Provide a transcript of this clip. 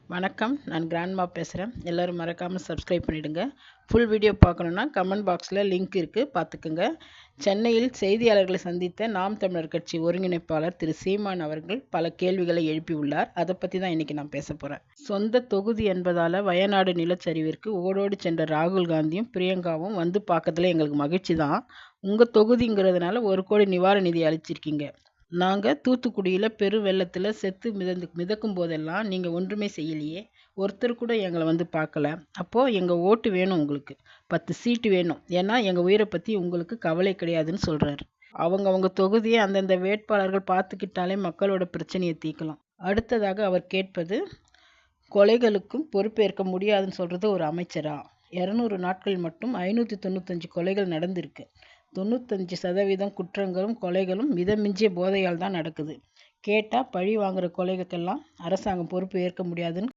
வணக்கம், நான் கிராண்ட்மா பேசுகிறேன். எல்லோரும் மறக்காமல் சப்ஸ்கிரைப் பண்ணிவிடுங்க. ஃபுல் வீடியோ பார்க்கணுன்னா கமெண்ட் பாக்ஸில் லிங்க் இருக்குது, பார்த்துக்குங்க. சென்னையில் செய்தியாளர்களை சந்தித்த நாம் தமிழர் கட்சி ஒருங்கிணைப்பாளர் திரு சீமான் அவர்கள் பல கேள்விகளை எழுப்பியுள்ளார். அதை பற்றி தான் இன்றைக்கி நான் பேச போகிறேன். சொந்த தொகுதி என்பதால் வயநாடு நிலச்சரிவிற்கு ஓடோடி சென்ற ராகுல் காந்தியும் பிரியங்காவும் வந்து பார்க்கறதுல எங்களுக்கு மகிழ்ச்சி தான். உங்கள் தொகுதிங்கிறதுனால 1 கோடி நிவாரண நிதி அளிச்சிருக்கீங்க. நாங்கள் தூத்துக்குடியில் பெரு வெள்ளத்தில் செத்து மிதக்கும் போதெல்லாம் நீங்கள் ஒன்றுமே செய்யலையே, ஒருத்தர் கூட எங்களை வந்து பார்க்கல. அப்போது எங்கள் ஓட்டு வேணும், உங்களுக்கு 10 சீட்டு வேணும், ஏன்னா எங்கள் உயிரை பற்றி உங்களுக்கு கவலை கிடையாதுன்னு சொல்கிறாரு. அவங்க தொகுதியை அந்தந்த வேட்பாளர்கள் பார்த்துக்கிட்டாலே மக்களோட பிரச்சனையை தீர்க்கலாம். அடுத்ததாக அவர் கேட்பது, கொலைகளுக்கும் பொறுப்பேற்க முடியாதுன்னு சொல்கிறது ஒரு அமைச்சரா? 200 நாட்கள் மட்டும் 595 கொலைகள் நடந்திருக்கு. 95% குற்றங்களும் கொலைகளும் மிதமிஞ்சிய போதையால் தான் நடக்குது. கேட்டால் பழி வாங்குற கொலைகளுக்கெல்லாம் அரசாங்கம் பொறுப்பு ஏற்க முடியாதுன்னு